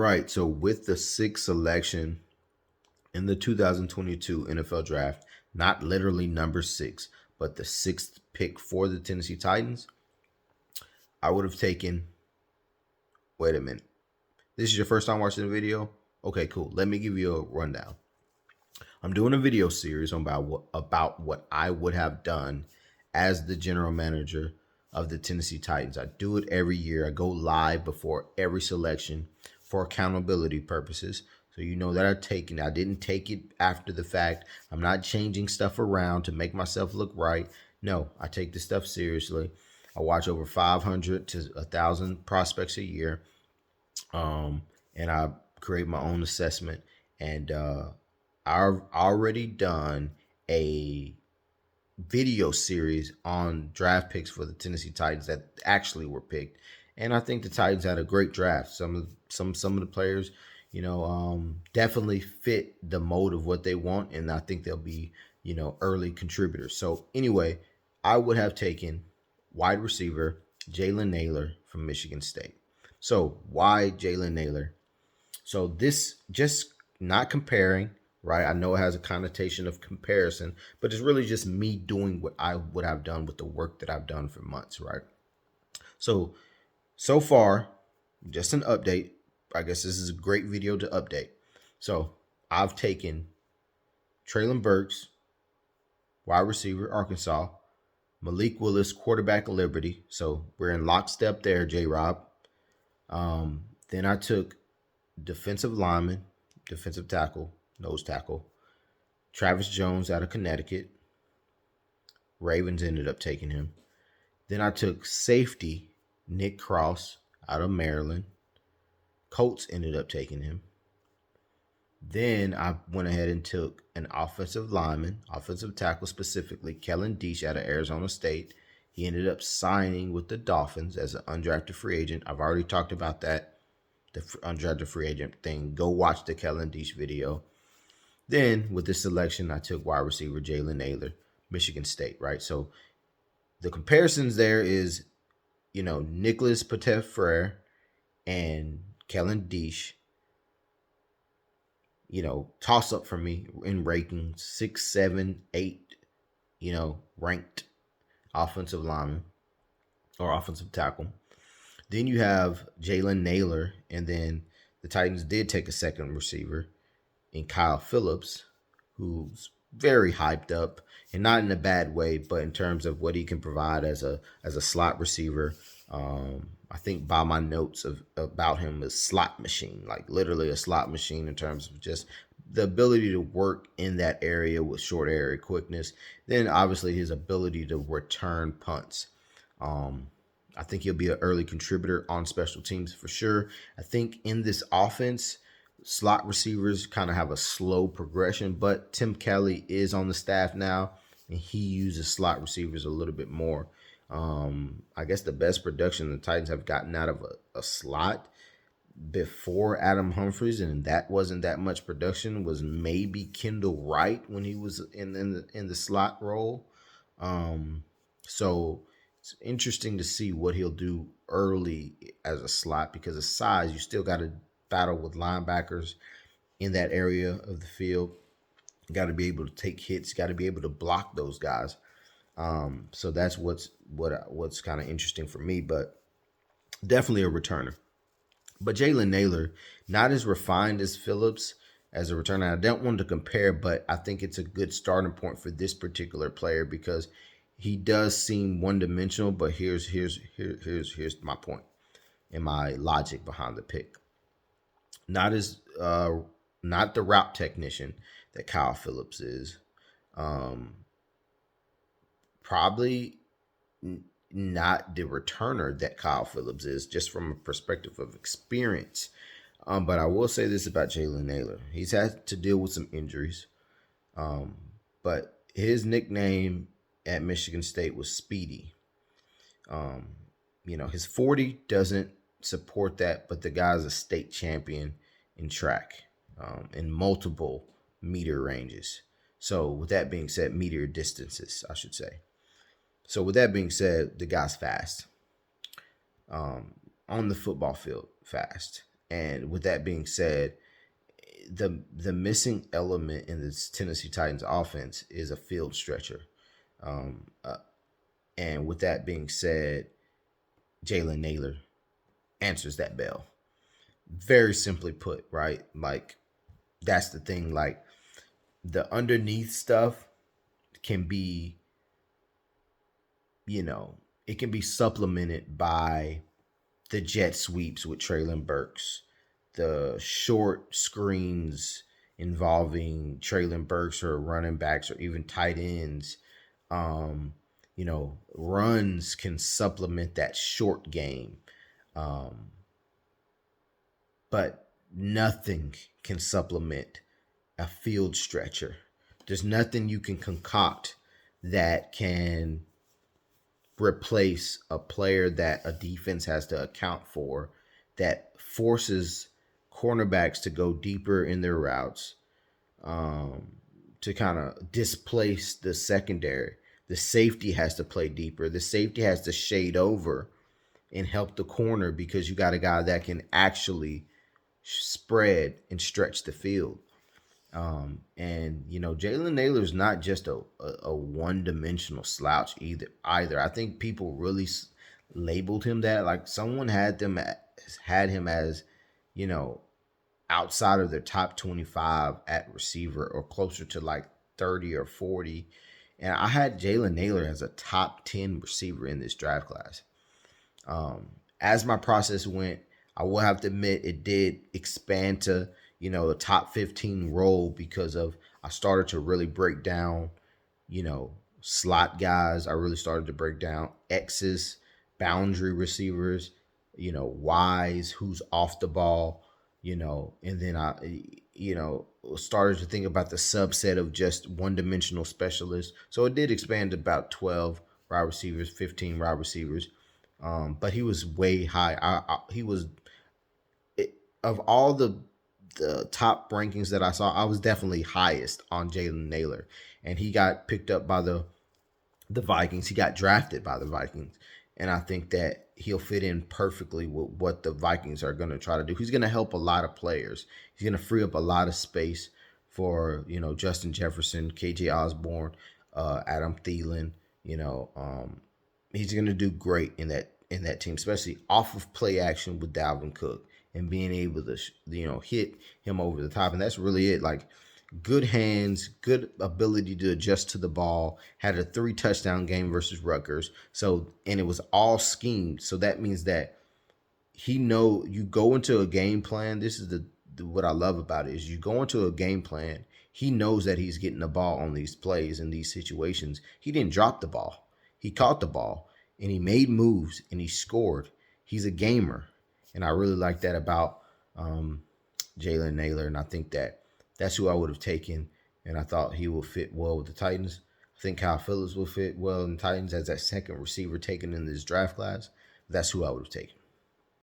Right. So with the sixth selection in the 2022 NFL draft, not literally number six, but the sixth pick for the Tennessee Titans, I would have taken. Wait a minute. This is your first time watching the video? Okay, cool. Let me give you a rundown. I'm doing a video series on about what I would have done as the general manager of the Tennessee Titans. I do it every year. I go live before every selection for accountability purposes. So you know that I didn't take it after the fact. I'm not changing stuff around to make myself look right. No, I take this stuff seriously. I watch over 500 to 1,000 prospects a year, and I create my own assessment. And I've already done a video series on draft picks for the Tennessee Titans that actually were picked, and I think the Titans had a great draft. Some of the players, definitely fit the mold of what they want, and I think they'll be early contributors. So anyway, I would have taken wide receiver Jalen Nailor from Michigan State. So why Jalen Nailor? So this just not comparing, right? I know it has a connotation of comparison, but it's really just me doing what I would have done with the work that I've done for months, right? So far, just an update. I guess this is a great video to update. So I've taken Traylon Burks, wide receiver, Arkansas, Malik Willis, quarterback of Liberty. So we're in lockstep there, J Rob. Then I took defensive lineman, defensive tackle, nose tackle, Travis Jones out of Connecticut. Ravens ended up taking him. Then I took safety, Nick Cross out of Maryland. Colts ended up taking him. Then I went ahead and took an offensive lineman, offensive tackle specifically, Kellen Diesch out of Arizona State. He ended up signing with the Dolphins as an undrafted free agent. I've already talked about that, the undrafted free agent thing. Go watch the Kellen Diesch video. Then with this selection, I took wide receiver Jalen Nailor, Michigan State, right? So the comparisons there is, Nicholas Petit-Frere and Kellen Diesch, toss up for me in rankings 6, 7, 8, ranked offensive lineman or offensive tackle. Then you have Jalen Nailor, and then the Titans did take a second receiver in Kyle Phillips, who's very hyped up, and not in a bad way, but in terms of what he can provide as a slot receiver. I think by my notes about him is slot machine, like literally a slot machine in terms of just the ability to work in that area with short area quickness. Then obviously his ability to return punts. I think he'll be an early contributor on special teams for sure. I think in this offense, slot receivers kind of have a slow progression, but Tim Kelly is on the staff now, and he uses slot receivers a little bit more. I guess the best production the Titans have gotten out of a slot before Adam Humphries, and that wasn't that much production, was maybe Kendall Wright when he was in the slot role. So it's interesting to see what he'll do early as a slot, because of size, you still got to battle with linebackers in that area of the field. You got to be able to take hits, got to be able to block those guys. So that's what's kind of interesting for me, but definitely a returner. But Jalen Nailor, not as refined as Phillips as a returner. I don't want to compare, but I think it's a good starting point for this particular player because he does seem one-dimensional. But here's my point and my logic behind the pick. Not the route technician that Kyle Phillips is. Probably not the returner that Kyle Phillips is, just from a perspective of experience. But I will say this about Jalen Nailor. He's had to deal with some injuries. But his nickname at Michigan State was Speedy. His 40 doesn't support that, but the guy's a state champion in track in multiple meter ranges. So with that being said, meter distances, I should say. So with that being said, the guy's fast. On the football field, fast. And with that being said, the missing element in this Tennessee Titans offense is a field stretcher. Um, uh, and with that being said, Jalen Nailor answers that bell. Very simply put, right? Like, that's the thing. Like, the underneath stuff can be, it can be supplemented by the jet sweeps with Traylon Burks, the short screens involving Traylon Burks or running backs or even tight ends. Runs can supplement that short game. Um, but nothing can supplement a field stretcher. There's nothing you can concoct that can replace a player that a defense has to account for, that forces cornerbacks to go deeper in their routes, to kind of displace the secondary. The safety has to play deeper. The safety has to shade over and help the corner because you got a guy that can actually spread and stretch the field. Jalen Nailor is not just a one-dimensional slouch either. I think people really labeled him that. Like, someone had him as, outside of their top 25 at receiver, or closer to like 30 or 40. And I had Jalen Nailor as a top 10 receiver in this draft class. As my process went, I will have to admit it did expand to, the top 15 role, because I started to really break down, slot guys. I really started to break down X's, boundary receivers, Y's, who's off the ball, and then I, started to think about the subset of just one-dimensional specialists. So it did expand to about 12 wide receivers, 15 wide receivers. But he was way high. He was, of all the top rankings that I saw, I was definitely highest on Jalen Nailor, and he got picked up by the Vikings. He got drafted by the Vikings, and I think that he'll fit in perfectly with what the Vikings are going to try to do. He's going to help a lot of players. He's going to free up a lot of space for Justin Jefferson, KJ Osborne, Adam Thielen. He's going to do great in that team, especially off of play action with Dalvin Cook and being able to hit him over the top. And that's really it. Like, good hands, good ability to adjust to the ball. Had a 3 touchdown game versus Rutgers. And it was all schemed. So that means that you go into a game plan. This is what I love about it, is you go into a game plan. He knows that he's getting the ball on these plays in these situations. He didn't drop the ball. He caught the ball and he made moves and he scored. He's a gamer. And I really like that about Jalen Nailor. And I think that's who I would have taken. And I thought he will fit well with the Titans. I think Kyle Phillips will fit well in the Titans as that second receiver taken in this draft class. That's who I would have taken.